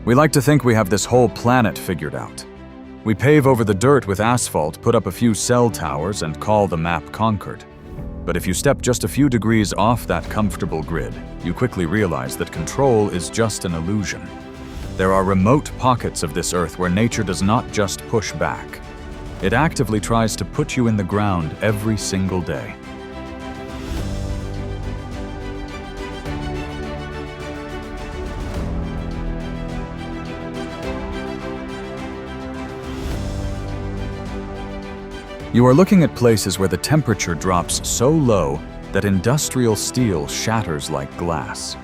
We like to think we have this whole planet figured out. We pave over the dirt with asphalt, put up a few cell towers, and call the map conquered. But if you step just a few degrees off that comfortable grid, you quickly realize that control is just an illusion. There are remote pockets of this Earth where nature does not just push back. It actively tries to put you in the ground every single day. You are looking at places where the temperature drops so low that industrial steel shatters like glass,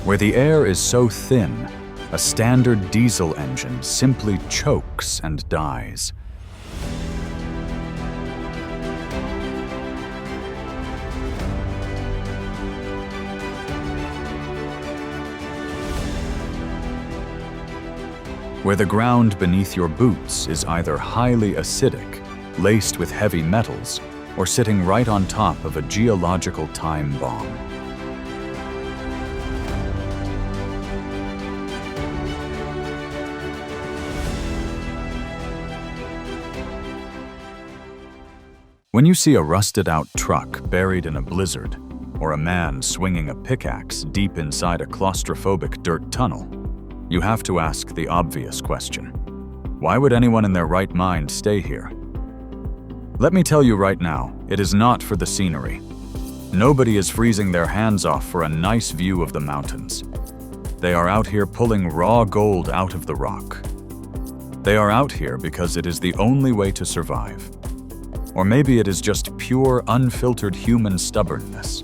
where the air is so thin, a standard diesel engine simply chokes and dies. Where the ground beneath your boots is either highly acidic, laced with heavy metals, or sitting right on top of a geological time bomb. When you see a rusted-out truck buried in a blizzard, or a man swinging a pickaxe deep inside a claustrophobic dirt tunnel, you have to ask the obvious question. Why would anyone in their right mind stay here? Let me tell you right now, it is not for the scenery. Nobody is freezing their hands off for a nice view of the mountains. They are out here pulling raw gold out of the rock. They are out here because it is the only way to survive. Or maybe it is just pure, unfiltered human stubbornness.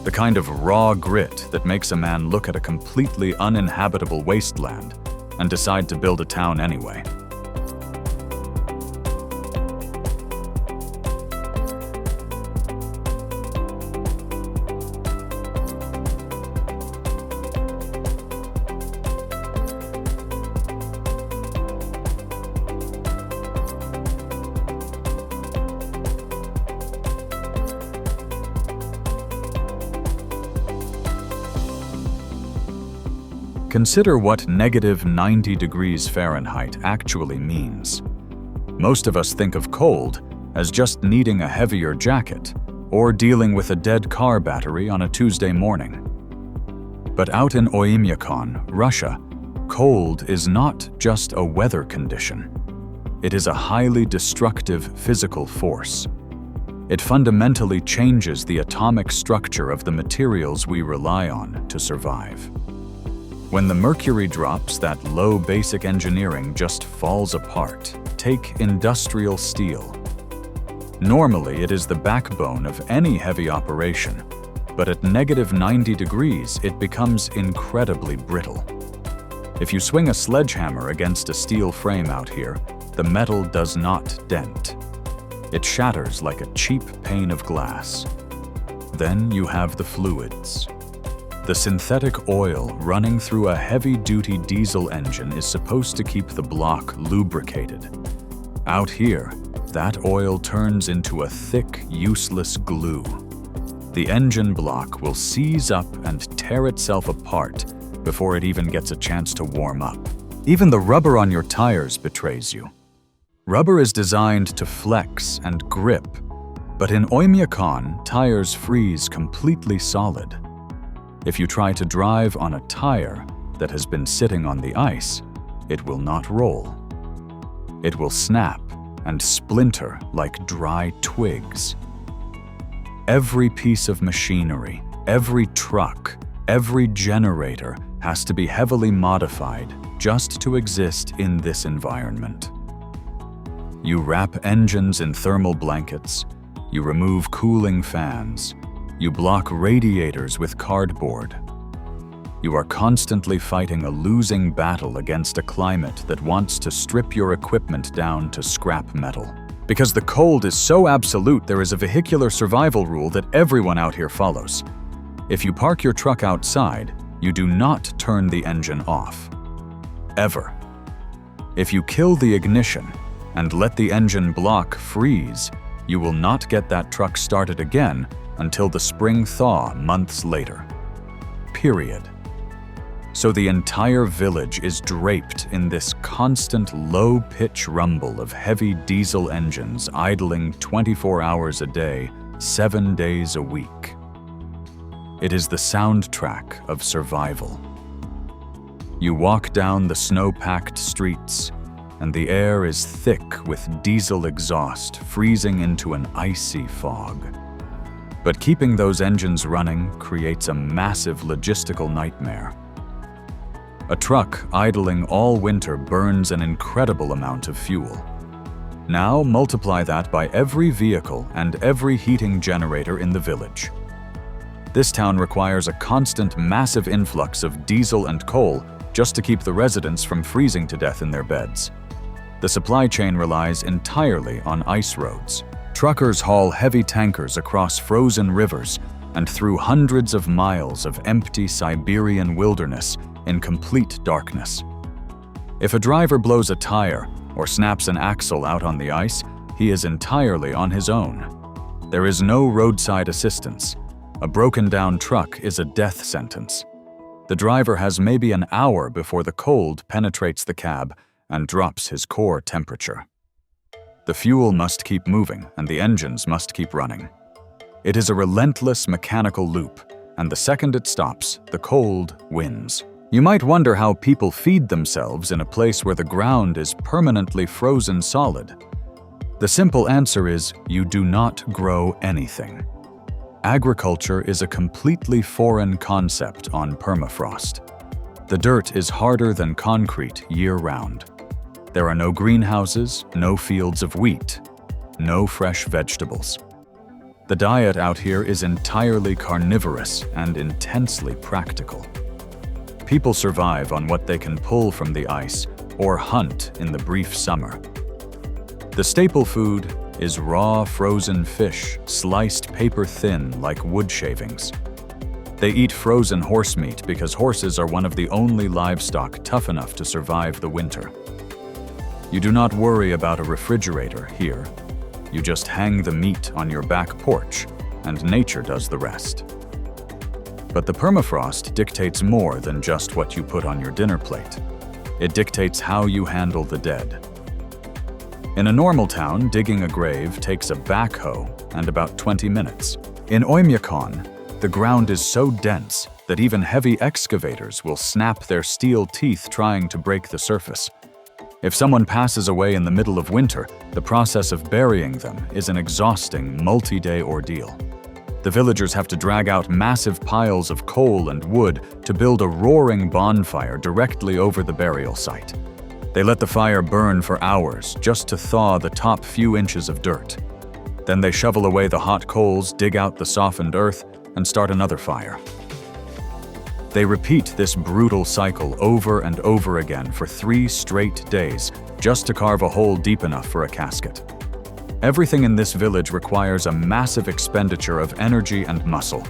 The kind of raw grit that makes a man look at a completely uninhabitable wasteland and decide to build a town anyway. Consider what negative 90 degrees Fahrenheit actually means. Most of us think of cold as just needing a heavier jacket or dealing with a dead car battery on a Tuesday morning. But out in Oymyakon, Russia, cold is not just a weather condition. It is a highly destructive physical force. It fundamentally changes the atomic structure of the materials we rely on to survive. When the mercury drops, that low basic engineering just falls apart. Take industrial steel. Normally, it is the backbone of any heavy operation, but at negative 90 degrees, it becomes incredibly brittle. If you swing a sledgehammer against a steel frame out here, the metal does not dent. It shatters like a cheap pane of glass. Then you have the fluids. The synthetic oil running through a heavy-duty diesel engine is supposed to keep the block lubricated. Out here, that oil turns into a thick, useless glue. The engine block will seize up and tear itself apart before it even gets a chance to warm up. Even the rubber on your tires betrays you. Rubber is designed to flex and grip, but in Oymyakon, tires freeze completely solid. If you try to drive on a tire that has been sitting on the ice, it will not roll. It will snap and splinter like dry twigs. Every piece of machinery, every truck, every generator has to be heavily modified just to exist in this environment. You wrap engines in thermal blankets, you remove cooling fans, you block radiators with cardboard. You are constantly fighting a losing battle against a climate that wants to strip your equipment down to scrap metal. Because the cold is so absolute, there is a vehicular survival rule that everyone out here follows. If you park your truck outside, you do not turn the engine off. Ever. If you kill the ignition and let the engine block freeze, you will not get that truck started again until the spring thaw months later. Period. So the entire village is draped in this constant low-pitch rumble of heavy diesel engines idling 24 hours a day, 7 days a week. It is the soundtrack of survival. You walk down the snow-packed streets, and the air is thick with diesel exhaust freezing into an icy fog. But keeping those engines running creates a massive logistical nightmare. A truck idling all winter burns an incredible amount of fuel. Now multiply that by every vehicle and every heating generator in the village. This town requires a constant massive influx of diesel and coal just to keep the residents from freezing to death in their beds. The supply chain relies entirely on ice roads. Truckers haul heavy tankers across frozen rivers and through hundreds of miles of empty Siberian wilderness in complete darkness. If a driver blows a tire or snaps an axle out on the ice, he is entirely on his own. There is no roadside assistance. A broken-down truck is a death sentence. The driver has maybe an hour before the cold penetrates the cab and drops his core temperature. The fuel must keep moving and the engines must keep running. It is a relentless mechanical loop, and the second it stops, the cold wins. You might wonder how people feed themselves in a place where the ground is permanently frozen solid. The simple answer is you do not grow anything. Agriculture is a completely foreign concept on permafrost. The dirt is harder than concrete year-round. There are no greenhouses, no fields of wheat, no fresh vegetables. The diet out here is entirely carnivorous and intensely practical. People survive on what they can pull from the ice or hunt in the brief summer. The staple food is raw frozen fish, sliced paper-thin like wood shavings. They eat frozen horse meat because horses are one of the only livestock tough enough to survive the winter. You do not worry about a refrigerator here. You just hang the meat on your back porch, and nature does the rest. But the permafrost dictates more than just what you put on your dinner plate. It dictates how you handle the dead. In a normal town, digging a grave takes a backhoe and about 20 minutes. In Oymyakon, the ground is so dense that even heavy excavators will snap their steel teeth trying to break the surface. If someone passes away in the middle of winter, the process of burying them is an exhausting, multi-day ordeal. The villagers have to drag out massive piles of coal and wood to build a roaring bonfire directly over the burial site. They let the fire burn for hours just to thaw the top few inches of dirt. Then they shovel away the hot coals, dig out the softened earth, and start another fire. They repeat this brutal cycle over and over again for 3 straight days, just to carve a hole deep enough for a casket. Everything in this village requires a massive expenditure of energy and muscle.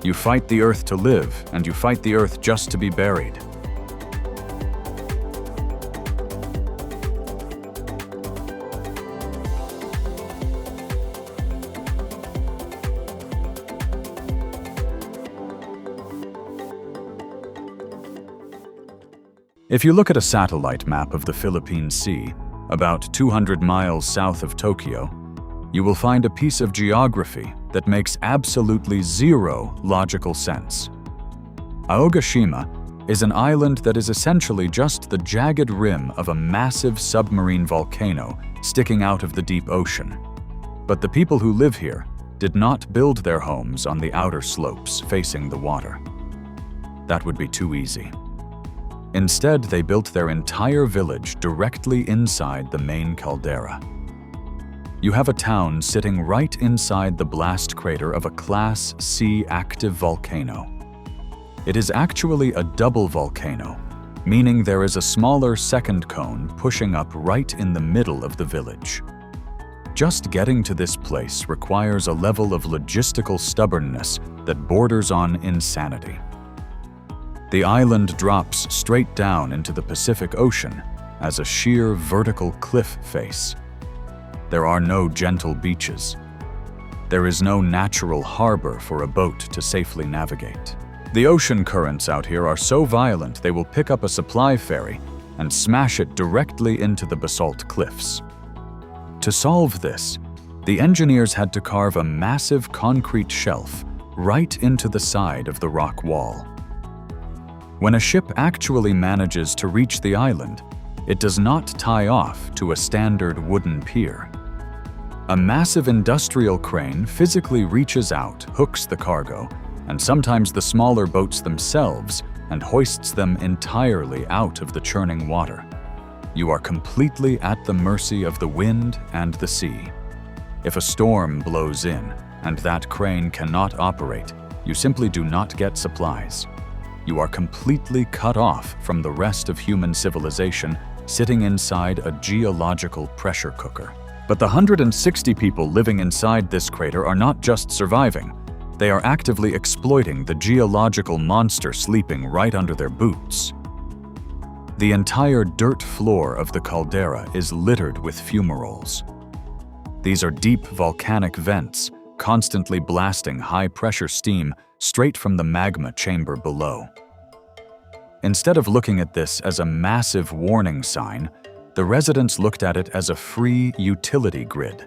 You fight the earth to live, and you fight the earth just to be buried. If you look at a satellite map of the Philippine Sea, about 200 miles south of Tokyo, you will find a piece of geography that makes absolutely zero logical sense. Aogashima is an island that is essentially just the jagged rim of a massive submarine volcano sticking out of the deep ocean. But the people who live here did not build their homes on the outer slopes facing the water. That would be too easy. Instead, they built their entire village directly inside the main caldera. You have a town sitting right inside the blast crater of a Class C active volcano. It is actually a double volcano, meaning there is a smaller second cone pushing up right in the middle of the village. Just getting to this place requires a level of logistical stubbornness that borders on insanity. The island drops straight down into the Pacific Ocean as a sheer vertical cliff face. There are no gentle beaches. There is no natural harbor for a boat to safely navigate. The ocean currents out here are so violent they will pick up a supply ferry and smash it directly into the basalt cliffs. To solve this, the engineers had to carve a massive concrete shelf right into the side of the rock wall. When a ship actually manages to reach the island, it does not tie off to a standard wooden pier. A massive industrial crane physically reaches out, hooks the cargo, and sometimes the smaller boats themselves, and hoists them entirely out of the churning water. You are completely at the mercy of the wind and the sea. If a storm blows in and that crane cannot operate, you simply do not get supplies. You are completely cut off from the rest of human civilization, sitting inside a geological pressure cooker. But the 160 people living inside this crater are not just surviving. They are actively exploiting the geological monster sleeping right under their boots. The entire dirt floor of the caldera is littered with fumaroles. These are deep volcanic vents, constantly blasting high-pressure steam straight from the magma chamber below. Instead of looking at this as a massive warning sign, the residents looked at it as a free utility grid.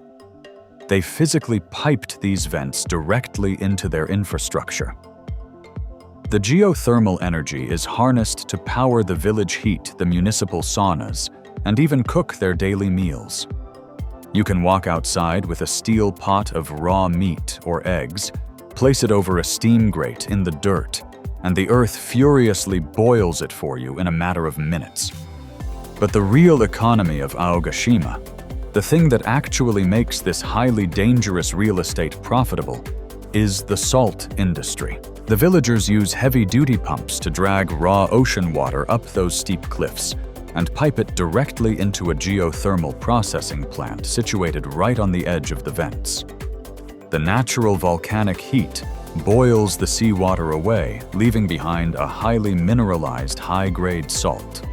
They physically piped these vents directly into their infrastructure. The geothermal energy is harnessed to power the village heat, the municipal saunas, and even cook their daily meals. You can walk outside with a steel pot of raw meat or eggs, place it over a steam grate in the dirt, and the earth furiously boils it for you in a matter of minutes. But the real economy of Aogashima, the thing that actually makes this highly dangerous real estate profitable, is the salt industry. The villagers use heavy-duty pumps to drag raw ocean water up those steep cliffs and pipe it directly into a geothermal processing plant situated right on the edge of the vents. The natural volcanic heat boils the seawater away, leaving behind a highly mineralized high-grade salt.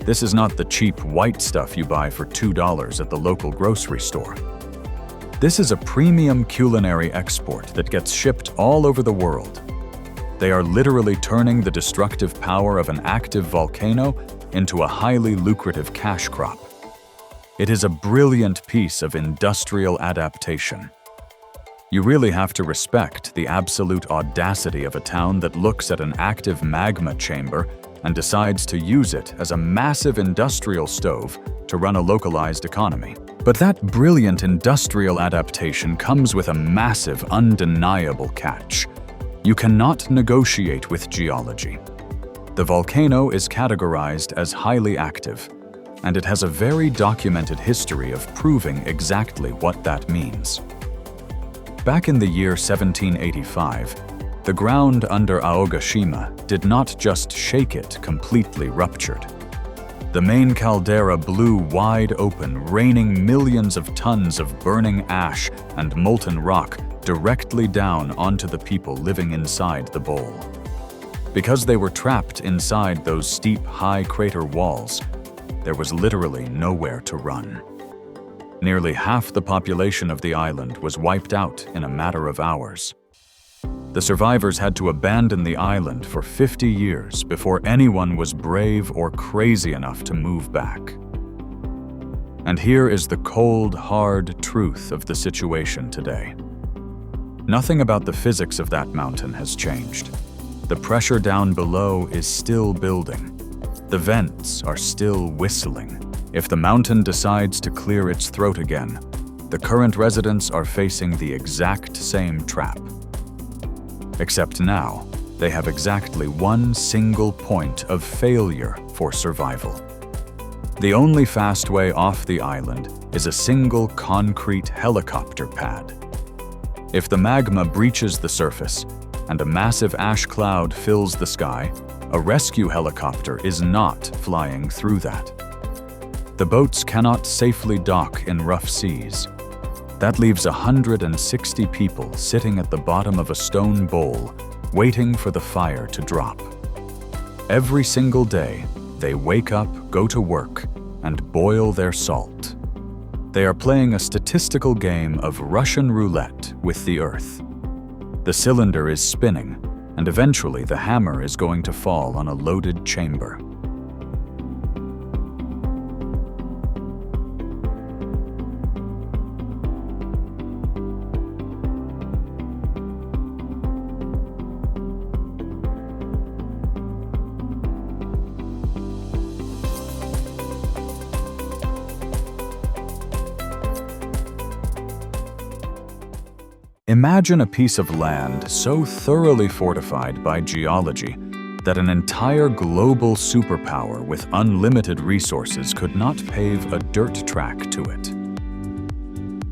This is not the cheap white stuff you buy for $2 at the local grocery store. This is a premium culinary export that gets shipped all over the world. They are literally turning the destructive power of an active volcano into a highly lucrative cash crop. It is a brilliant piece of industrial adaptation. You really have to respect the absolute audacity of a town that looks at an active magma chamber and decides to use it as a massive industrial stove to run a localized economy. But that brilliant industrial adaptation comes with a massive, undeniable catch. You cannot negotiate with geology. The volcano is categorized as highly active, and it has a very documented history of proving exactly what that means. Back in the year 1785, the ground under Aogashima did not just shake, it completely ruptured. The main caldera blew wide open, raining millions of tons of burning ash and molten rock directly down onto the people living inside the bowl. Because they were trapped inside those steep, high crater walls, there was literally nowhere to run. Nearly half the population of the island was wiped out in a matter of hours. The survivors had to abandon the island for 50 years before anyone was brave or crazy enough to move back. And here is the cold, hard truth of the situation today. Nothing about the physics of that mountain has changed. The pressure down below is still building. The vents are still whistling. If the mountain decides to clear its throat again, the current residents are facing the exact same trap. Except now, they have exactly one single point of failure for survival. The only fast way off the island is a single concrete helicopter pad. If the magma breaches the surface and a massive ash cloud fills the sky, a rescue helicopter is not flying through that. The boats cannot safely dock in rough seas. That leaves 160 people sitting at the bottom of a stone bowl, waiting for the fire to drop. Every single day, they wake up, go to work, and boil their salt. They are playing a statistical game of Russian roulette with the earth. The cylinder is spinning, and eventually the hammer is going to fall on a loaded chamber. Imagine a piece of land so thoroughly fortified by geology that an entire global superpower with unlimited resources could not pave a dirt track to it.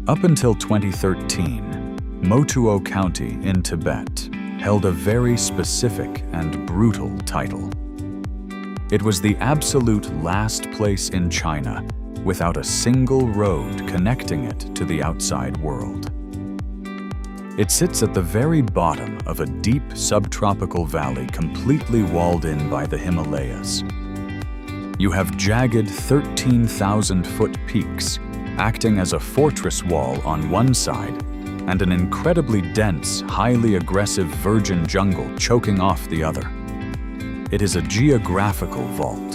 Up until 2013, Motuo County in Tibet held a very specific and brutal title. It was the absolute last place in China without a single road connecting it to the outside world. It sits at the very bottom of a deep subtropical valley completely walled in by the Himalayas. You have jagged 13,000-foot peaks acting as a fortress wall on one side and an incredibly dense, highly aggressive virgin jungle choking off the other. It is a geographical vault.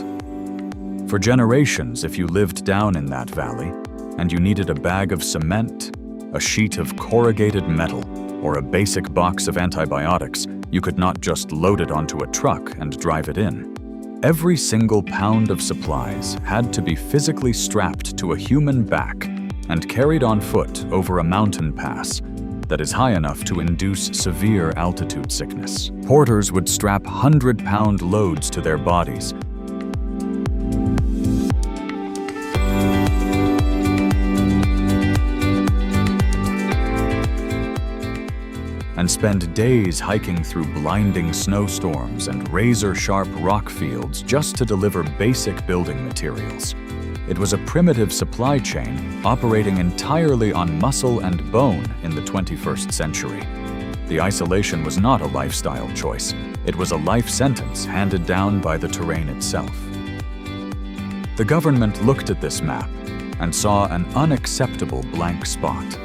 For generations, if you lived down in that valley and you needed a bag of cement, a sheet of corrugated metal, or a basic box of antibiotics, you could not just load it onto a truck and drive it in. Every single pound of supplies had to be physically strapped to a human back and carried on foot over a mountain pass that is high enough to induce severe altitude sickness. Porters would strap 100-pound loads to their bodies and spend days hiking through blinding snowstorms and razor-sharp rock fields just to deliver basic building materials. It was a primitive supply chain operating entirely on muscle and bone in the 21st century. The isolation was not a lifestyle choice. It was a life sentence handed down by the terrain itself. The government looked at this map and saw an unacceptable blank spot.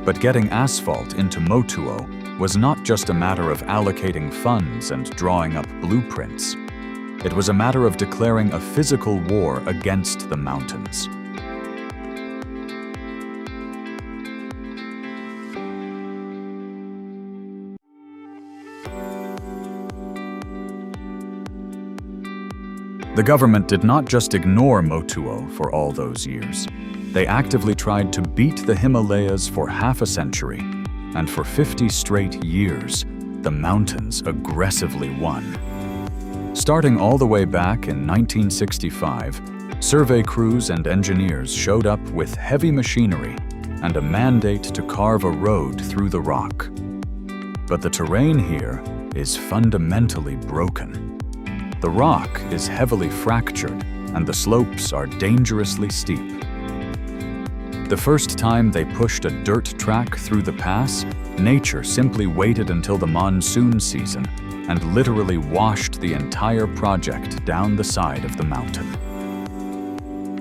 But getting asphalt into Motuo was not just a matter of allocating funds and drawing up blueprints. It was a matter of declaring a physical war against the mountains. The government did not just ignore Motuo for all those years. They actively tried to beat the Himalayas for half a century, and for 50 straight years, the mountains aggressively won. Starting all the way back in 1965, survey crews and engineers showed up with heavy machinery and a mandate to carve a road through the rock. But the terrain here is fundamentally broken. The rock is heavily fractured, and the slopes are dangerously steep. The first time they pushed a dirt track through the pass, nature simply waited until the monsoon season and literally washed the entire project down the side of the mountain.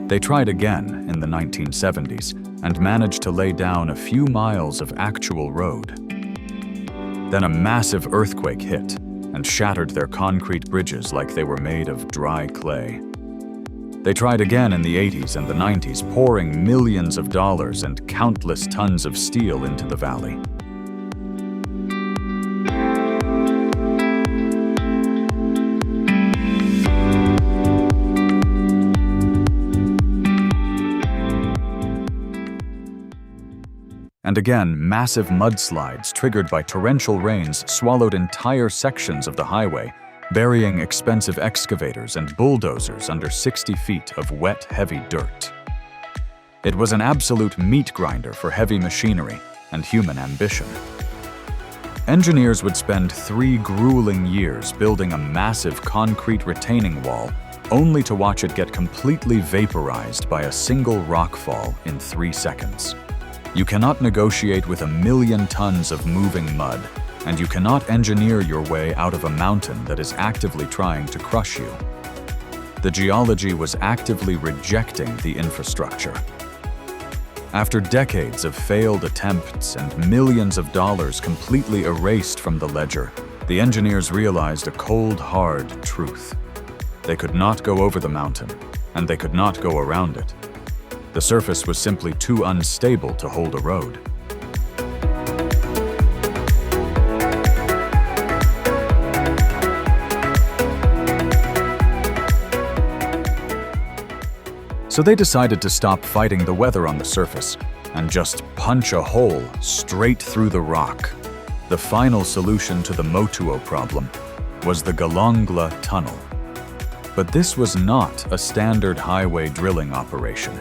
They tried again in the 1970s and managed to lay down a few miles of actual road. Then a massive earthquake hit and shattered their concrete bridges like they were made of dry clay. They tried again in the 80s and the 90s, pouring millions of dollars and countless tons of steel into the valley. And again, massive mudslides triggered by torrential rains swallowed entire sections of the highway, burying expensive excavators and bulldozers under 60 feet of wet, heavy dirt. It was an absolute meat grinder for heavy machinery and human ambition. Engineers would spend 3 grueling years building a massive concrete retaining wall, only to watch it get completely vaporized by a single rockfall in 3 seconds. You cannot negotiate with 1 million tons of moving mud, and you cannot engineer your way out of a mountain that is actively trying to crush you. The geology was actively rejecting the infrastructure. After decades of failed attempts and millions of dollars completely erased from the ledger, The engineers realized a cold, hard truth. They could not go over the mountain, and they could not go around it. The surface was simply too unstable to hold a road. So they decided to stop fighting the weather on the surface and just punch a hole straight through the rock. The final solution to the Motuo problem was the Galongla Tunnel. But this was not a standard highway drilling operation.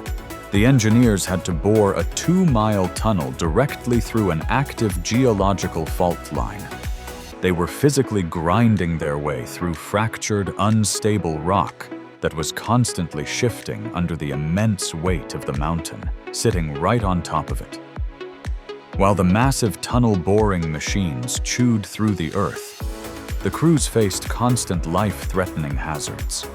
The engineers had to bore a 2-mile tunnel directly through an active geological fault line. They were physically grinding their way through fractured, unstable rock that was constantly shifting under the immense weight of the mountain, sitting right on top of it. While the massive tunnel-boring machines chewed through the earth, the crews faced constant life-threatening hazards.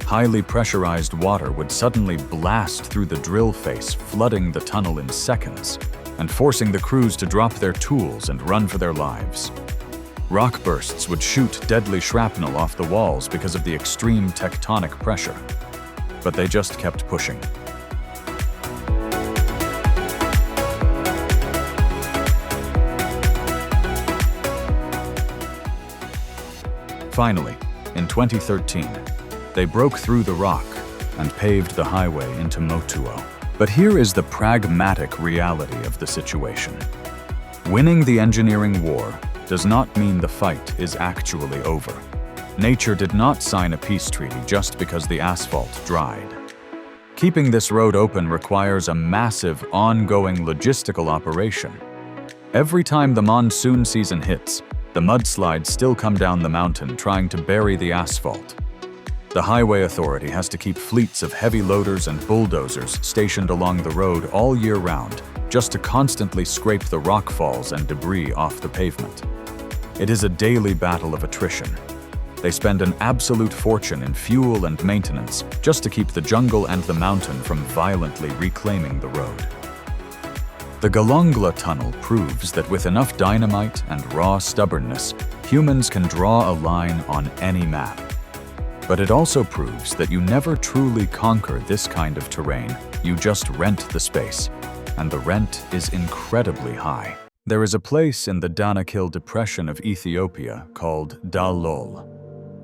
Highly pressurized water would suddenly blast through the drill face, flooding the tunnel in seconds, and forcing the crews to drop their tools and run for their lives. Rock bursts would shoot deadly shrapnel off the walls because of the extreme tectonic pressure, but they just kept pushing. Finally, in 2013, they broke through the rock and paved the highway into Motuo. But here is the pragmatic reality of the situation. Winning the engineering war does not mean the fight is actually over. Nature did not sign a peace treaty just because the asphalt dried. Keeping this road open requires a massive, ongoing logistical operation. Every time the monsoon season hits, the mudslides still come down the mountain trying to bury the asphalt. The highway authority has to keep fleets of heavy loaders and bulldozers stationed along the road all year round just to constantly scrape the rock falls and debris off the pavement. It is a daily battle of attrition. They spend an absolute fortune in fuel and maintenance just to keep the jungle and the mountain from violently reclaiming the road. The Galongla Tunnel proves that with enough dynamite and raw stubbornness, humans can draw a line on any map. But it also proves that you never truly conquer this kind of terrain, you just rent the space, and the rent is incredibly high. There is a place in the Danakil Depression of Ethiopia called Dallol,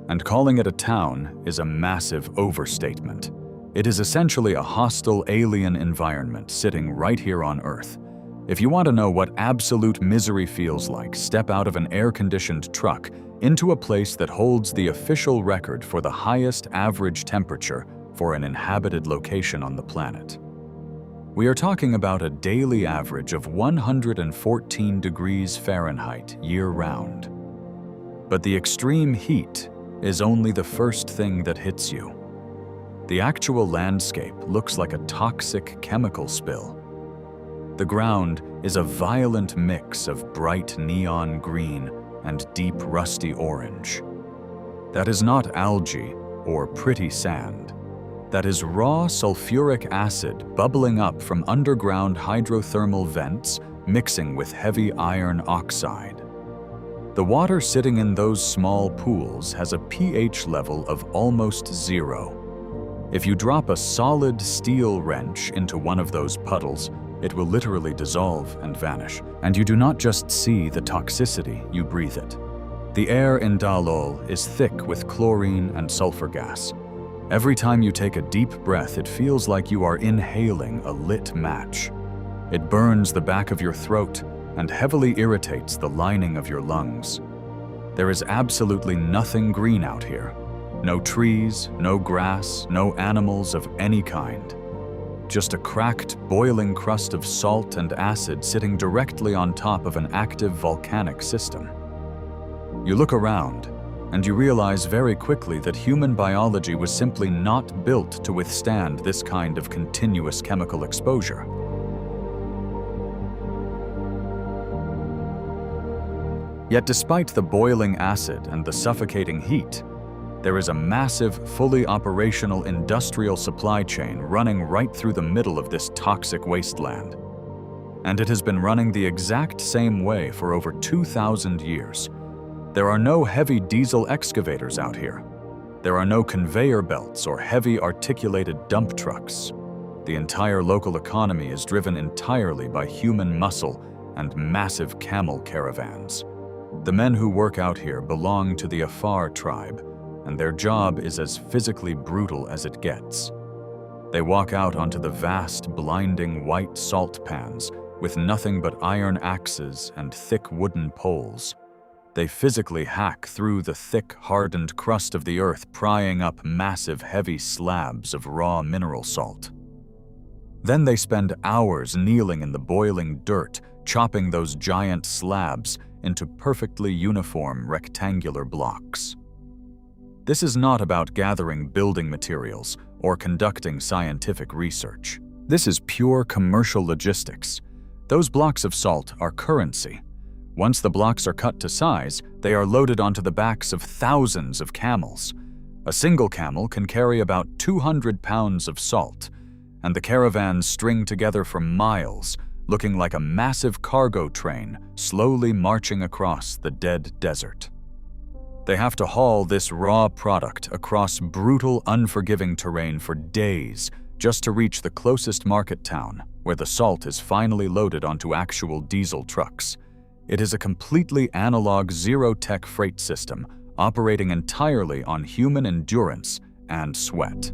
and calling it a town is a massive overstatement. It is essentially a hostile alien environment sitting right here on Earth. If you want to know what absolute misery feels like, step out of an air-conditioned truck into a place that holds the official record for the highest average temperature for an inhabited location on the planet. We are talking about a daily average of 114 degrees Fahrenheit year-round. But the extreme heat is only the first thing that hits you. The actual landscape looks like a toxic chemical spill. The ground is a violent mix of bright neon green and deep rusty orange. That is not algae or pretty sand. That is raw sulfuric acid bubbling up from underground hydrothermal vents mixing with heavy iron oxide. The water sitting in those small pools has a pH level of almost 0. If you drop a solid steel wrench into one of those puddles, it will literally dissolve and vanish. And you do not just see the toxicity, you breathe it. The air in Dallol is thick with chlorine and sulfur gas. Every time you take a deep breath, it feels like you are inhaling a lit match. It burns the back of your throat and heavily irritates the lining of your lungs. There is absolutely nothing green out here. No trees, no grass, no animals of any kind. Just a cracked, boiling crust of salt and acid sitting directly on top of an active volcanic system. You look around, and you realize very quickly that human biology was simply not built to withstand this kind of continuous chemical exposure. Yet despite the boiling acid and the suffocating heat, there is a massive, fully operational industrial supply chain running right through the middle of this toxic wasteland. And it has been running the exact same way for over 2,000 years. There are no heavy diesel excavators out here. There are no conveyor belts or heavy articulated dump trucks. The entire local economy is driven entirely by human muscle and massive camel caravans. The men who work out here belong to the Afar tribe, and their job is as physically brutal as it gets. They walk out onto the vast, blinding white salt pans with nothing but iron axes and thick wooden poles. They physically hack through the thick, hardened crust of the earth, prying up massive, heavy slabs of raw mineral salt. Then they spend hours kneeling in the boiling dirt, chopping those giant slabs into perfectly uniform rectangular blocks. This is not about gathering building materials or conducting scientific research. This is pure commercial logistics. Those blocks of salt are currency. Once the blocks are cut to size, they are loaded onto the backs of thousands of camels. A single camel can carry about 200 pounds of salt, and the caravans string together for miles, looking like a massive cargo train slowly marching across the dead desert. They have to haul this raw product across brutal, unforgiving terrain for days just to reach the closest market town, where the salt is finally loaded onto actual diesel trucks. It is a completely analog zero-tech freight system operating entirely on human endurance and sweat.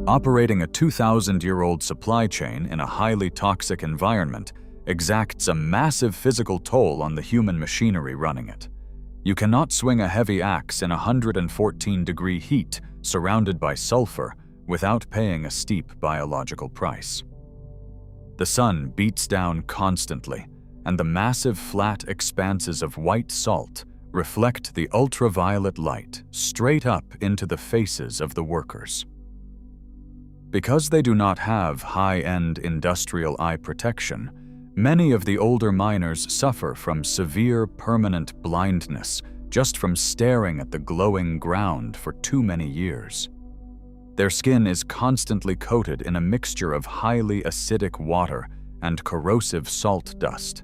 Operating a 2,000-year-old supply chain in a highly toxic environment exacts a massive physical toll on the human machinery running it. You cannot swing a heavy axe in 114-degree heat surrounded by sulfur without paying a steep biological price. The sun beats down constantly, and the massive flat expanses of white salt reflect the ultraviolet light straight up into the faces of the workers. Because they do not have high-end industrial eye protection, many of the older miners suffer from severe permanent blindness just from staring at the glowing ground for too many years. Their skin is constantly coated in a mixture of highly acidic water and corrosive salt dust.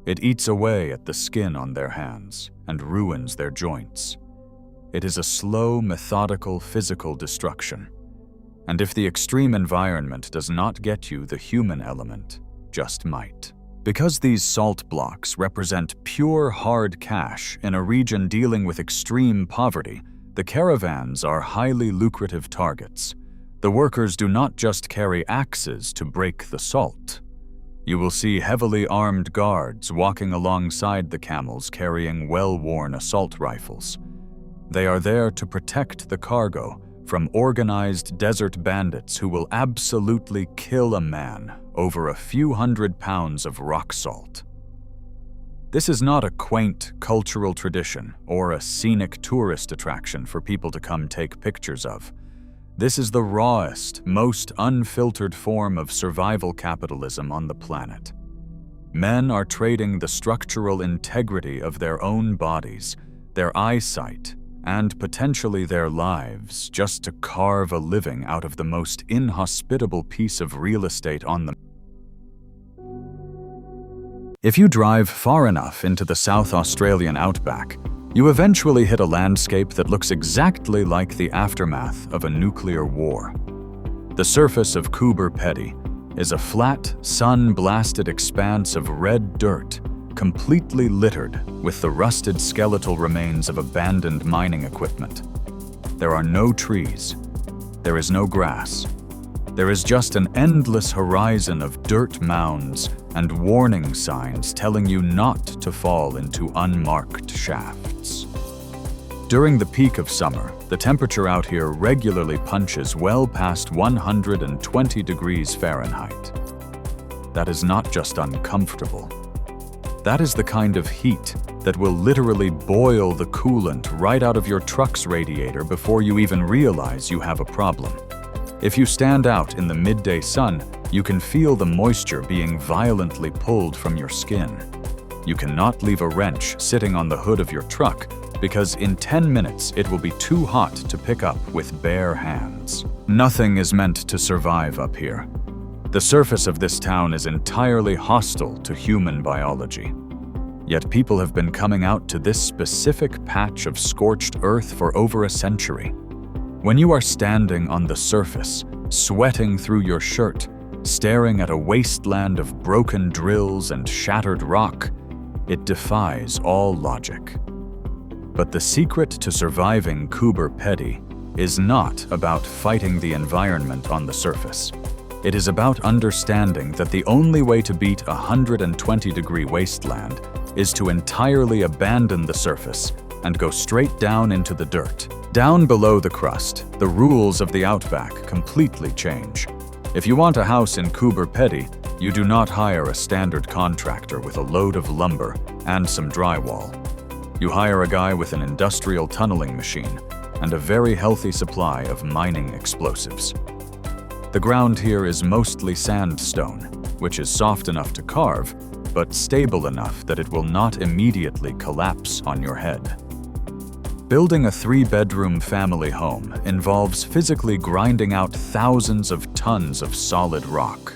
It eats away at the skin on their hands and ruins their joints. It is a slow, methodical physical destruction. And if the extreme environment does not get you, the human element just might. Because these salt blocks represent pure hard cash in a region dealing with extreme poverty, the caravans are highly lucrative targets. The workers do not just carry axes to break the salt. You will see heavily armed guards walking alongside the camels carrying well-worn assault rifles. They are there to protect the cargo from organized desert bandits who will absolutely kill a man over a few hundred pounds of rock salt. This is not a quaint cultural tradition or a scenic tourist attraction for people to come take pictures of. This is the rawest, most unfiltered form of survival capitalism on the planet. Men are trading the structural integrity of their own bodies, their eyesight, and potentially their lives just to carve a living out of the most inhospitable piece of real estate on the. If you drive far enough into the South Australian outback, you eventually hit a landscape that looks exactly like the aftermath of a nuclear war. The surface of Coober Pedy is a flat, sun-blasted expanse of red dirt, completely littered with the rusted skeletal remains of abandoned mining equipment. There are no trees. There is no grass. There is just an endless horizon of dirt mounds and warning signs telling you not to fall into unmarked shafts. During the peak of summer, the temperature out here regularly punches well past 120 degrees Fahrenheit. That is not just uncomfortable. That is the kind of heat that will literally boil the coolant right out of your truck's radiator before you even realize you have a problem. If you stand out in the midday sun, you can feel the moisture being violently pulled from your skin. You cannot leave a wrench sitting on the hood of your truck because in 10 minutes it will be too hot to pick up with bare hands. Nothing is meant to survive up here. The surface of this town is entirely hostile to human biology. Yet people have been coming out to this specific patch of scorched earth for over a century. When you are standing on the surface, sweating through your shirt, staring at a wasteland of broken drills and shattered rock, it defies all logic. But the secret to surviving Coober Pedy is not about fighting the environment on the surface. It is about understanding that the only way to beat a 120-degree wasteland is to entirely abandon the surface and go straight down into the dirt. Down below the crust, the rules of the outback completely change. If you want a house in Coober Pedy, you do not hire a standard contractor with a load of lumber and some drywall. You hire a guy with an industrial tunneling machine and a very healthy supply of mining explosives. The ground here is mostly sandstone, which is soft enough to carve, but stable enough that it will not immediately collapse on your head. Building a 3-bedroom family home involves physically grinding out thousands of tons of solid rock.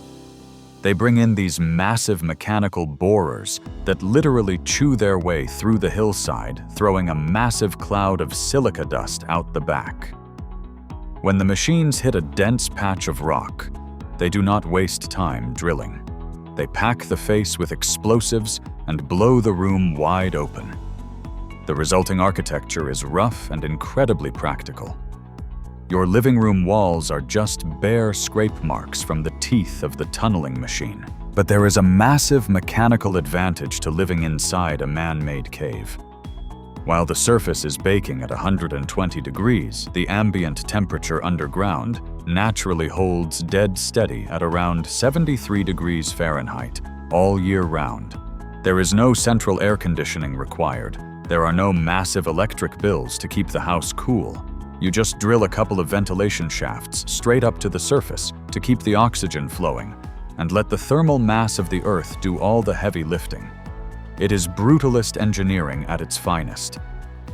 They bring in these massive mechanical borers that literally chew their way through the hillside, throwing a massive cloud of silica dust out the back. When the machines hit a dense patch of rock, they do not waste time drilling. They pack the face with explosives and blow the room wide open. The resulting architecture is rough and incredibly practical. Your living room walls are just bare scrape marks from the teeth of the tunneling machine. But there is a massive mechanical advantage to living inside a man-made cave. While the surface is baking at 120 degrees, the ambient temperature underground naturally holds dead steady at around 73 degrees Fahrenheit all year round. There is no central air conditioning required. There are no massive electric bills to keep the house cool. You just drill a couple of ventilation shafts straight up to the surface to keep the oxygen flowing, and let the thermal mass of the earth do all the heavy lifting. It is brutalist engineering at its finest.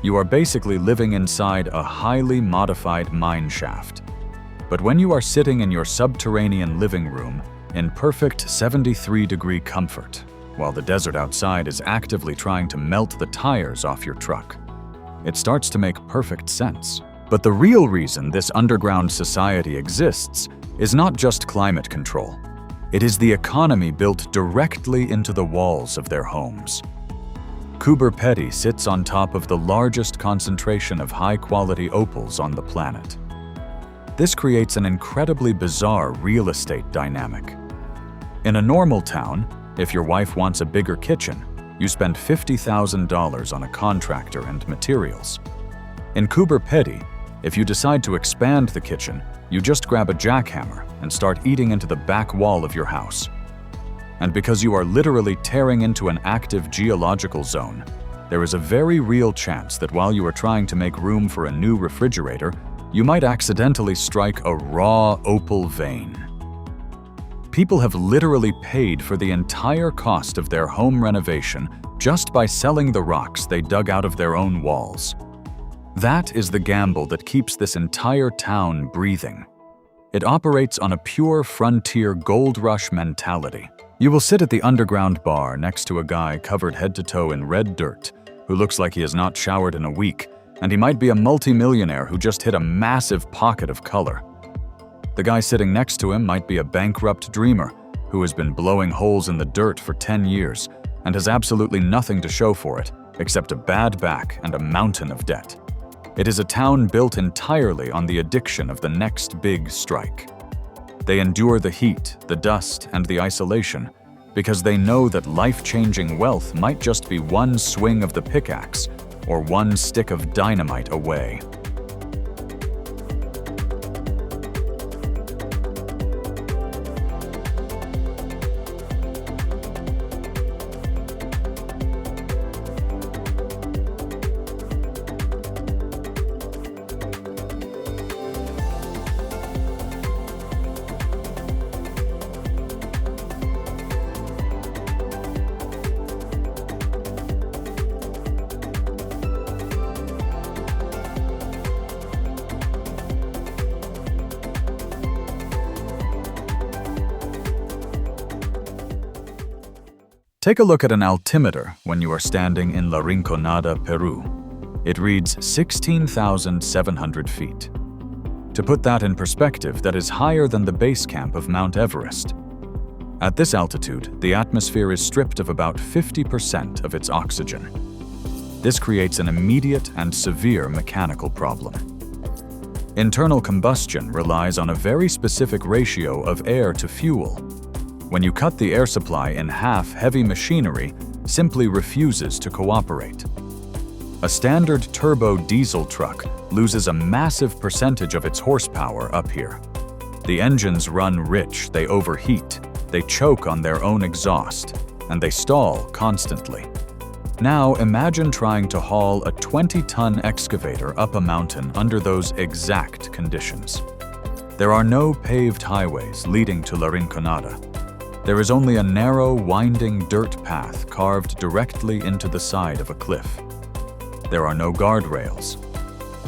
You are basically living inside a highly modified mine shaft. But when you are sitting in your subterranean living room in perfect 73-degree comfort, while the desert outside is actively trying to melt the tires off your truck, it starts to make perfect sense. But the real reason this underground society exists is not just climate control. It is the economy built directly into the walls of their homes. Coober Pedy sits on top of the largest concentration of high-quality opals on the planet. This creates an incredibly bizarre real estate dynamic. In a normal town, if your wife wants a bigger kitchen, you spend $50,000 on a contractor and materials. In Coober Pedy, if you decide to expand the kitchen, you just grab a jackhammer and start eating into the back wall of your house. And because you are literally tearing into an active geological zone, there is a very real chance that while you are trying to make room for a new refrigerator, you might accidentally strike a raw opal vein. People have literally paid for the entire cost of their home renovation just by selling the rocks they dug out of their own walls. That is the gamble that keeps this entire town breathing. It operates on a pure frontier gold rush mentality. You will sit at the underground bar next to a guy covered head to toe in red dirt who looks like he has not showered in a week, and he might be a multimillionaire who just hit a massive pocket of color. The guy sitting next to him might be a bankrupt dreamer who has been blowing holes in the dirt for 10 years and has absolutely nothing to show for it except a bad back and a mountain of debt. It is a town built entirely on the addiction of the next big strike. They endure the heat, the dust, and the isolation because they know that life-changing wealth might just be one swing of the pickaxe or one stick of dynamite away. Take a look at an altimeter when you are standing in La Rinconada, Peru. It reads 16,700 feet. To put that in perspective, that is higher than the base camp of Mount Everest. At this altitude, the atmosphere is stripped of about 50% of its oxygen. This creates an immediate and severe mechanical problem. Internal combustion relies on a very specific ratio of air to fuel. When you cut the air supply in half, heavy machinery simply refuses to cooperate. A standard turbo diesel truck loses a massive percentage of its horsepower up here. The engines run rich, they overheat, they choke on their own exhaust, and they stall constantly. Now imagine trying to haul a 20-ton excavator up a mountain under those exact conditions. There are no paved highways leading to La Rinconada. There is only a narrow, winding dirt path carved directly into the side of a cliff. There are no guardrails.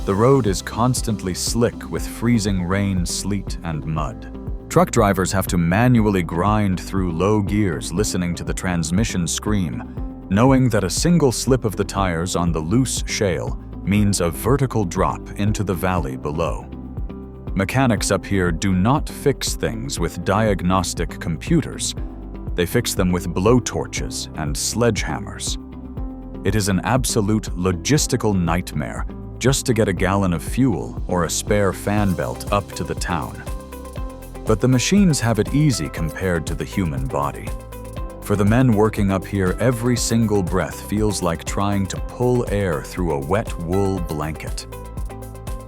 The road is constantly slick with freezing rain, sleet, and mud. Truck drivers have to manually grind through low gears, listening to the transmission scream, knowing that a single slip of the tires on the loose shale means a vertical drop into the valley below. Mechanics up here do not fix things with diagnostic computers. They fix them with blowtorches and sledgehammers. It is an absolute logistical nightmare just to get a gallon of fuel or a spare fan belt up to the town. But the machines have it easy compared to the human body. For the men working up here, every single breath feels like trying to pull air through a wet wool blanket.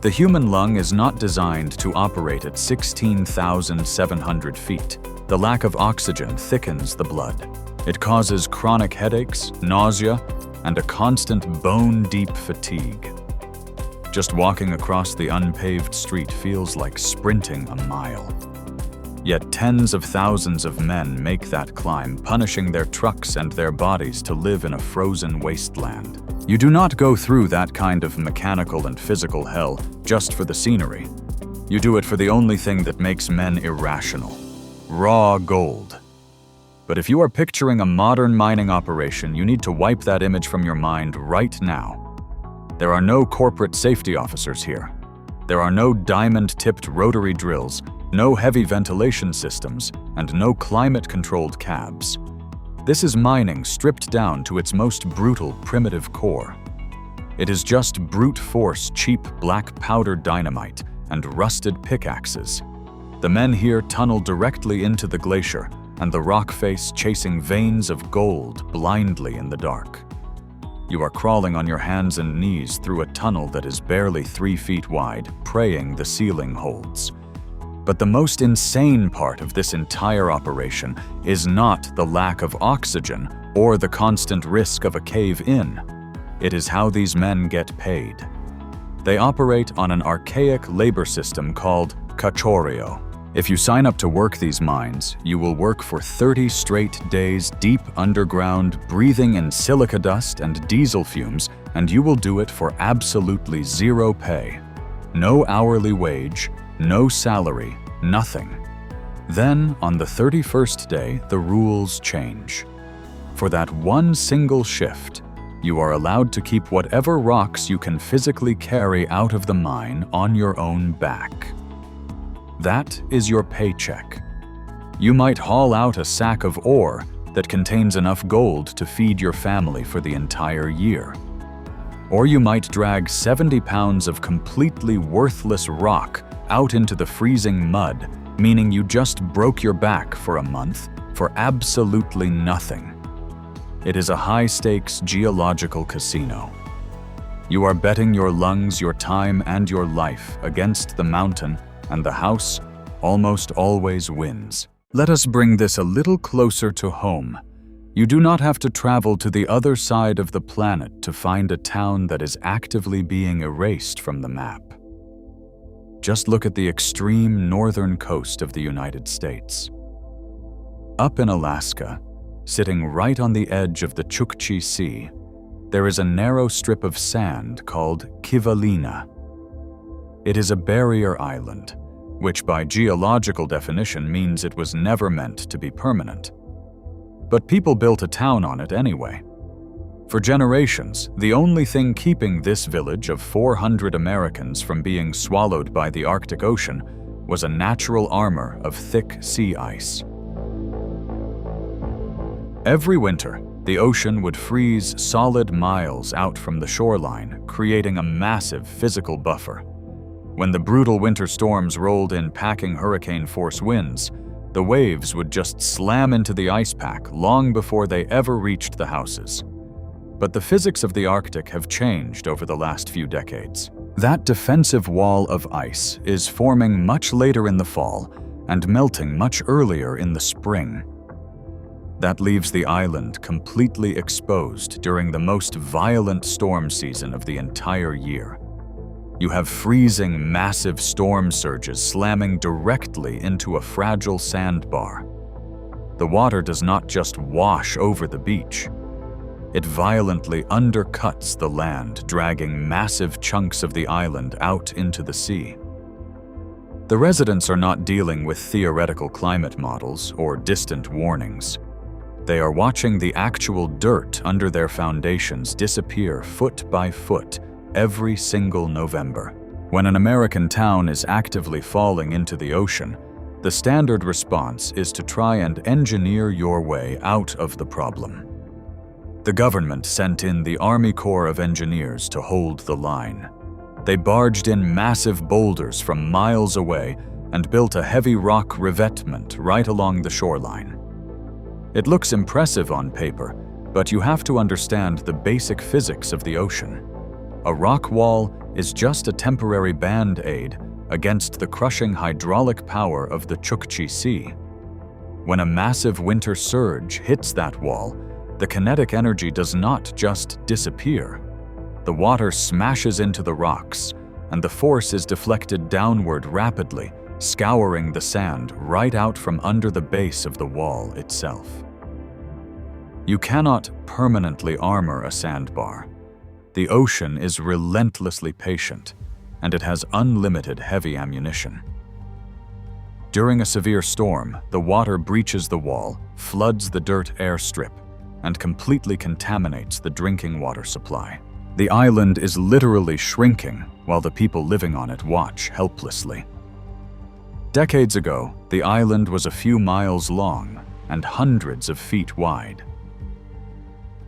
The human lung is not designed to operate at 16,700 feet. The lack of oxygen thickens the blood. It causes chronic headaches, nausea, and a constant bone-deep fatigue. Just walking across the unpaved street feels like sprinting a mile. Yet tens of thousands of men make that climb, punishing their trucks and their bodies to live in a frozen wasteland. You do not go through that kind of mechanical and physical hell just for the scenery. You do it for the only thing that makes men irrational: raw gold. But if you are picturing a modern mining operation, you need to wipe that image from your mind right now. There are no corporate safety officers here. There are no diamond-tipped rotary drills, no heavy ventilation systems, and no climate-controlled cabs. This is mining stripped down to its most brutal, primitive core. It is just brute force, cheap black powder dynamite, and rusted pickaxes. The men here tunnel directly into the glacier, and the rock face chasing veins of gold blindly in the dark. You are crawling on your hands and knees through a tunnel that is barely 3 feet wide, praying the ceiling holds. But the most insane part of this entire operation is not the lack of oxygen or the constant risk of a cave-in. It is how these men get paid. They operate on an archaic labor system called cachorio. If you sign up to work these mines, you will work for 30 straight days deep underground, breathing in silica dust and diesel fumes, and you will do it for absolutely zero pay. No hourly wage, no salary, nothing. Then, on the 31st day, the rules change. For that one single shift, you are allowed to keep whatever rocks you can physically carry out of the mine on your own back. That is your paycheck. You might haul out a sack of ore that contains enough gold to feed your family for the entire year. Or you might drag 70 pounds of completely worthless rock out into the freezing mud, meaning you just broke your back for a month for absolutely nothing. It is a high-stakes geological casino. You are betting your lungs, your time, and your life against the mountain, and the house almost always wins. Let us bring this a little closer to home. You do not have to travel to the other side of the planet to find a town that is actively being erased from the map. Just look at the extreme northern coast of the United States. Up in Alaska, sitting right on the edge of the Chukchi Sea, there is a narrow strip of sand called Kivalina. It is a barrier island, which by geological definition means it was never meant to be permanent. But people built a town on it anyway. For generations, the only thing keeping this village of 400 Americans from being swallowed by the Arctic Ocean was a natural armor of thick sea ice. Every winter, the ocean would freeze solid miles out from the shoreline, creating a massive physical buffer. When the brutal winter storms rolled in packing hurricane-force winds, the waves would just slam into the ice pack long before they ever reached the houses. But the physics of the Arctic have changed over the last few decades. That defensive wall of ice is forming much later in the fall and melting much earlier in the spring. That leaves the island completely exposed during the most violent storm season of the entire year. You have freezing, massive storm surges slamming directly into a fragile sandbar. The water does not just wash over the beach. It violently undercuts the land, dragging massive chunks of the island out into the sea. The residents are not dealing with theoretical climate models or distant warnings. They are watching the actual dirt under their foundations disappear foot by foot every single November. When an American town is actively falling into the ocean, the standard response is to try and engineer your way out of the problem. The government sent in the Army Corps of Engineers to hold the line. They barged in massive boulders from miles away and built a heavy rock revetment right along the shoreline. It looks impressive on paper, but you have to understand the basic physics of the ocean. A rock wall is just a temporary band-aid against the crushing hydraulic power of the Chukchi Sea. When a massive winter surge hits that wall, the kinetic energy does not just disappear. The water smashes into the rocks, and the force is deflected downward rapidly, scouring the sand right out from under the base of the wall itself. You cannot permanently armor a sandbar. The ocean is relentlessly patient, and it has unlimited heavy ammunition. During a severe storm, the water breaches the wall, floods the dirt airstrip, and completely contaminates the drinking water supply. The island is literally shrinking while the people living on it watch helplessly. Decades ago, the island was a few miles long and hundreds of feet wide.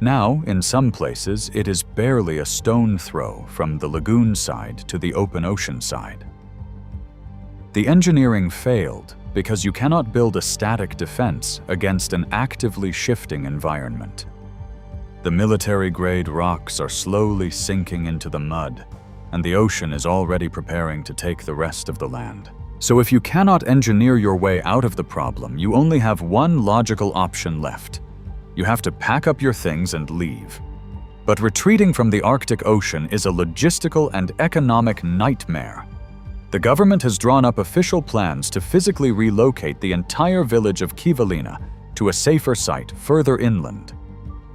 Now, in some places, it is barely a stone throw from the lagoon side to the open ocean side. The engineering failed because you cannot build a static defense against an actively shifting environment. The military-grade rocks are slowly sinking into the mud, and the ocean is already preparing to take the rest of the land. So if you cannot engineer your way out of the problem, you only have one logical option left. You have to pack up your things and leave. But retreating from the Arctic Ocean is a logistical and economic nightmare. The government has drawn up official plans to physically relocate the entire village of Kivalina to a safer site further inland.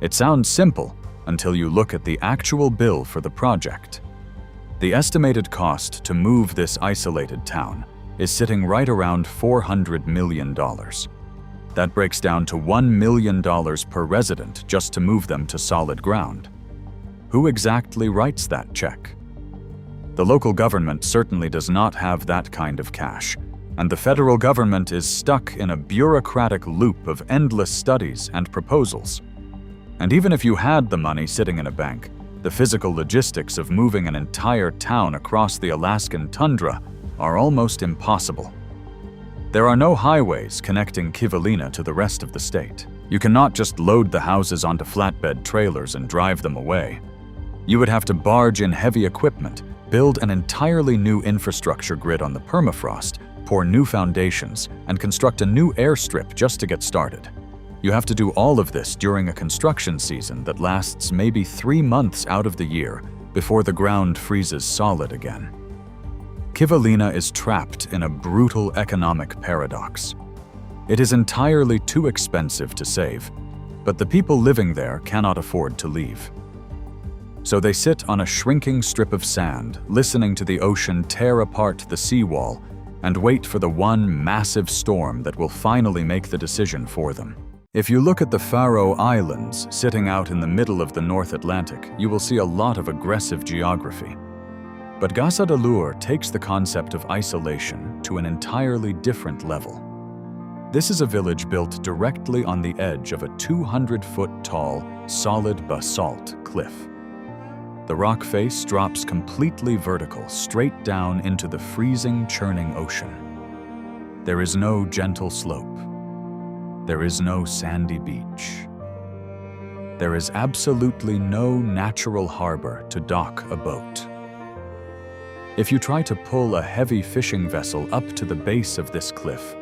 It sounds simple until you look at the actual bill for the project. The estimated cost to move this isolated town is sitting right around $400 million. That breaks down to $1 million per resident just to move them to solid ground. Who exactly writes that check? The local government certainly does not have that kind of cash, and the federal government is stuck in a bureaucratic loop of endless studies and proposals. And even if you had the money sitting in a bank, the physical logistics of moving an entire town across the Alaskan tundra are almost impossible. There are no highways connecting Kivalina to the rest of the state. You cannot just load the houses onto flatbed trailers and drive them away. You would have to barge in heavy equipment, build an entirely new infrastructure grid on the permafrost, pour new foundations, and construct a new airstrip just to get started. You have to do all of this during a construction season that lasts maybe 3 months out of the year before the ground freezes solid again. Kivalina is trapped in a brutal economic paradox. It is entirely too expensive to save, but the people living there cannot afford to leave. So they sit on a shrinking strip of sand, listening to the ocean tear apart the seawall, and wait for the one massive storm that will finally make the decision for them. If you look at the Faroe Islands sitting out in the middle of the North Atlantic, you will see a lot of aggressive geography. But Gásadalur takes the concept of isolation to an entirely different level. This is a village built directly on the edge of a 200-foot-tall, solid basalt cliff. The rock face drops completely vertical, straight down into the freezing, churning ocean. There is no gentle slope. There is no sandy beach. There is absolutely no natural harbor to dock a boat. If you try to pull a heavy fishing vessel up to the base of this cliff,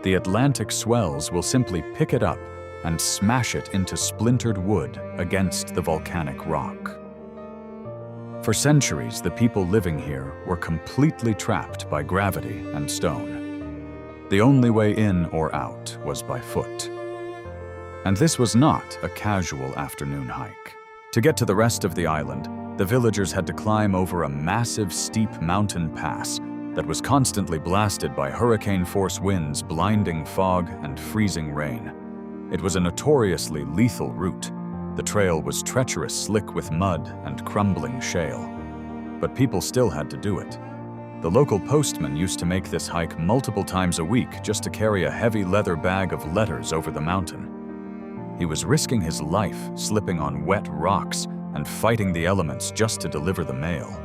the Atlantic swells will simply pick it up and smash it into splintered wood against the volcanic rock. For centuries, the people living here were completely trapped by gravity and stone. The only way in or out was by foot. And this was not a casual afternoon hike. To get to the rest of the island, the villagers had to climb over a massive, steep mountain pass that was constantly blasted by hurricane-force winds, blinding fog, and freezing rain. It was a notoriously lethal route. The trail was treacherous, slick with mud and crumbling shale. But people still had to do it. The local postman used to make this hike multiple times a week just to carry a heavy leather bag of letters over the mountain. He was risking his life, slipping on wet rocks and fighting the elements just to deliver the mail.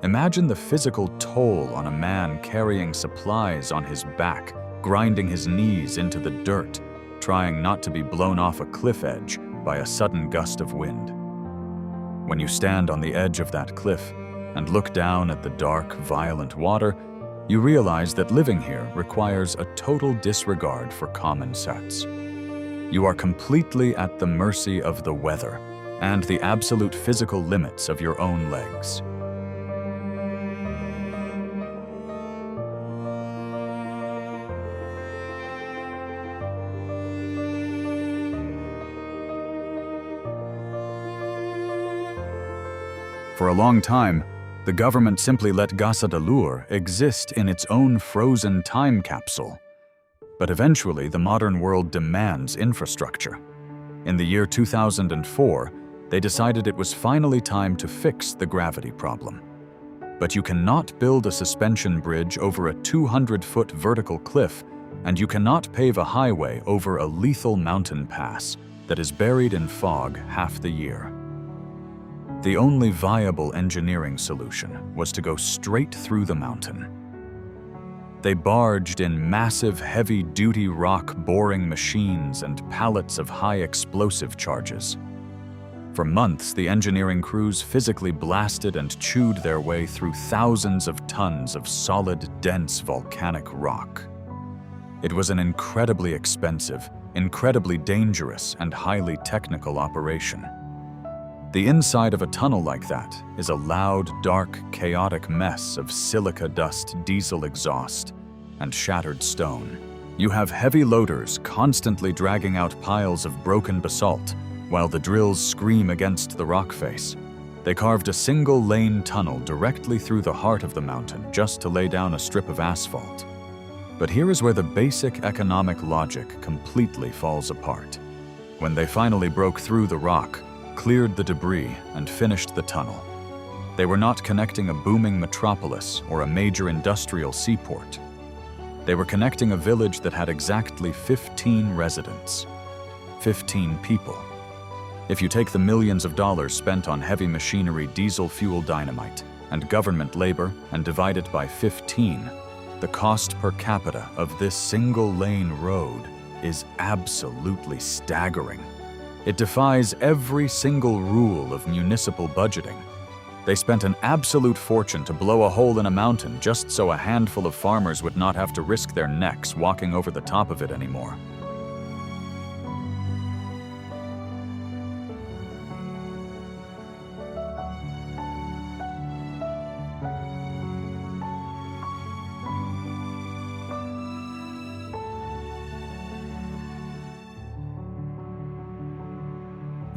Imagine the physical toll on a man carrying supplies on his back, grinding his knees into the dirt, trying not to be blown off a cliff edge by a sudden gust of wind. When you stand on the edge of that cliff and look down at the dark, violent water, you realize that living here requires a total disregard for common sense. You are completely at the mercy of the weather and the absolute physical limits of your own legs. For a long time, the government simply let Gásadalur exist in its own frozen time capsule. But eventually, the modern world demands infrastructure. In the year 2004, they decided it was finally time to fix the gravity problem. But you cannot build a suspension bridge over a 200-foot vertical cliff, and you cannot pave a highway over a lethal mountain pass that is buried in fog half the year. The only viable engineering solution was to go straight through the mountain. They barged in massive, heavy-duty rock boring machines and pallets of high explosive charges. For months, the engineering crews physically blasted and chewed their way through thousands of tons of solid, dense volcanic rock. It was an incredibly expensive, incredibly dangerous, and highly technical operation. The inside of a tunnel like that is a loud, dark, chaotic mess of silica dust, diesel exhaust, and shattered stone. You have heavy loaders constantly dragging out piles of broken basalt, while the drills scream against the rock face. They carved a single-lane tunnel directly through the heart of the mountain just to lay down a strip of asphalt. But here is where the basic economic logic completely falls apart. When they finally broke through the rock, cleared the debris, and finished the tunnel, they were not connecting a booming metropolis or a major industrial seaport. They were connecting a village that had exactly 15 residents. 15 people. If you take the millions of dollars spent on heavy machinery, diesel fuel dynamite, and government labor and divide it by 15, the cost per capita of this single-lane road is absolutely staggering. It defies every single rule of municipal budgeting. They spent an absolute fortune to blow a hole in a mountain just so a handful of farmers would not have to risk their necks walking over the top of it anymore.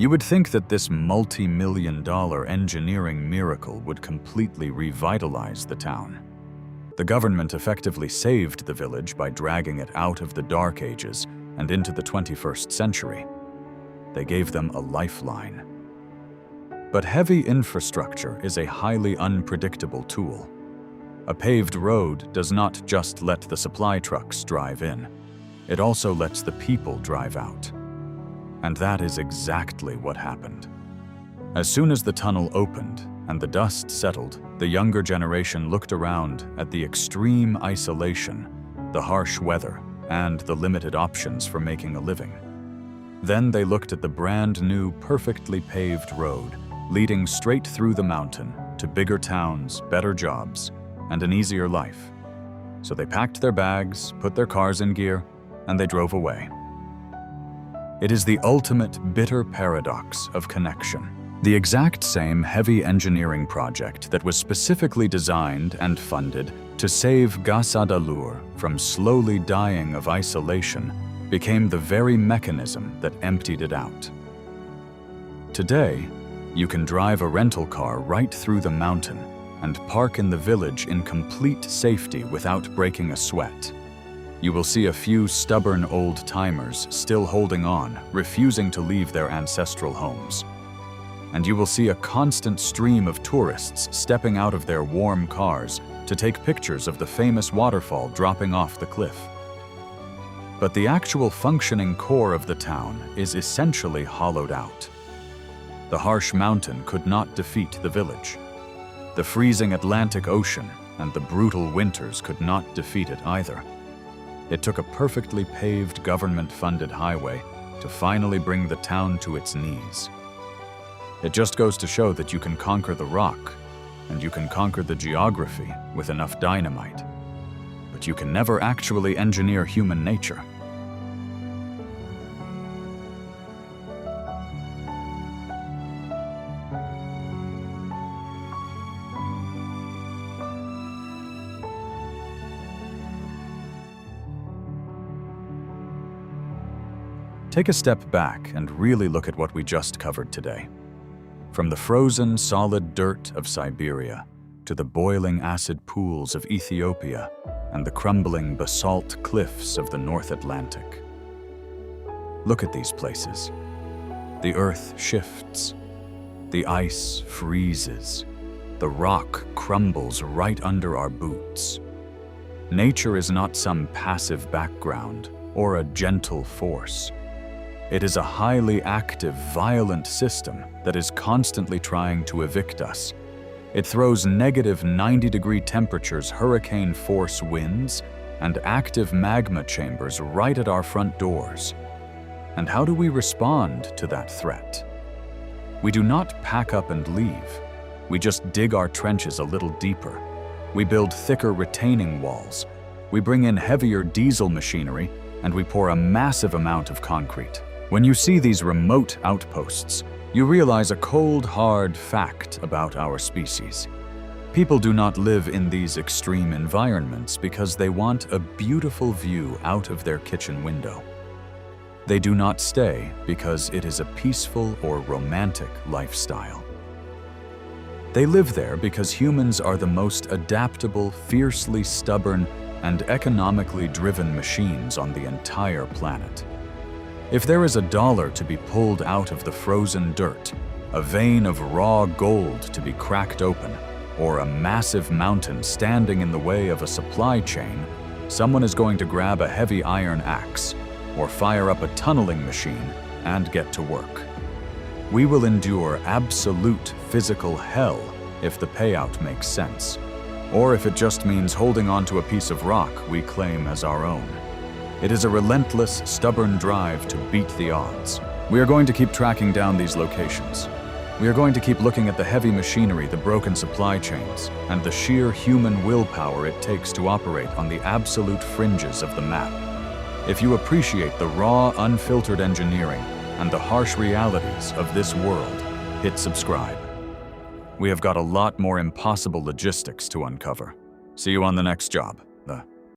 You would think that this multi-million-dollar engineering miracle would completely revitalize the town. The government effectively saved the village by dragging it out of the Dark Ages and into the 21st century. They gave them a lifeline. But heavy infrastructure is a highly unpredictable tool. A paved road does not just let the supply trucks drive in, it also lets the people drive out. And that is exactly what happened. As soon as the tunnel opened and the dust settled, the younger generation looked around at the extreme isolation, the harsh weather, and the limited options for making a living. Then they looked at the brand new, perfectly paved road leading straight through the mountain to bigger towns, better jobs, and an easier life. So they packed their bags, put their cars in gear, and they drove away. It is the ultimate bitter paradox of connection. The exact same heavy engineering project that was specifically designed and funded to save Gásadalur from slowly dying of isolation became the very mechanism that emptied it out. Today, you can drive a rental car right through the mountain and park in the village in complete safety without breaking a sweat. You will see a few stubborn old-timers still holding on, refusing to leave their ancestral homes. And you will see a constant stream of tourists stepping out of their warm cars to take pictures of the famous waterfall dropping off the cliff. But the actual functioning core of the town is essentially hollowed out. The harsh mountain could not defeat the village. The freezing Atlantic Ocean and the brutal winters could not defeat it either. It took a perfectly paved government-funded highway to finally bring the town to its knees. It just goes to show that you can conquer the rock, and you can conquer the geography with enough dynamite. But you can never actually engineer human nature. Take a step back and really look at what we just covered today. From the frozen, solid dirt of Siberia to the boiling acid pools of Ethiopia and the crumbling basalt cliffs of the North Atlantic. Look at these places. The earth shifts. The ice freezes. The rock crumbles right under our boots. Nature is not some passive background or a gentle force. It is a highly active, violent system that is constantly trying to evict us. It throws negative 90-degree temperatures, hurricane-force winds, and active magma chambers right at our front doors. And how do we respond to that threat? We do not pack up and leave. We just dig our trenches a little deeper. We build thicker retaining walls. We bring in heavier diesel machinery, and we pour a massive amount of concrete. When you see these remote outposts, you realize a cold, hard fact about our species. People do not live in these extreme environments because they want a beautiful view out of their kitchen window. They do not stay because it is a peaceful or romantic lifestyle. They live there because humans are the most adaptable, fiercely stubborn, and economically driven machines on the entire planet. If there is $1 to be pulled out of the frozen dirt, a vein of raw gold to be cracked open, or a massive mountain standing in the way of a supply chain, someone is going to grab a heavy iron axe or fire up a tunneling machine and get to work. We will endure absolute physical hell if the payout makes sense, or if it just means holding on to a piece of rock we claim as our own. It is a relentless, stubborn drive to beat the odds. We are going to keep tracking down these locations. We are going to keep looking at the heavy machinery, the broken supply chains, and the sheer human willpower it takes to operate on the absolute fringes of the map. If you appreciate the raw, unfiltered engineering and the harsh realities of this world, hit subscribe. We have got a lot more impossible logistics to uncover. See you on the next job.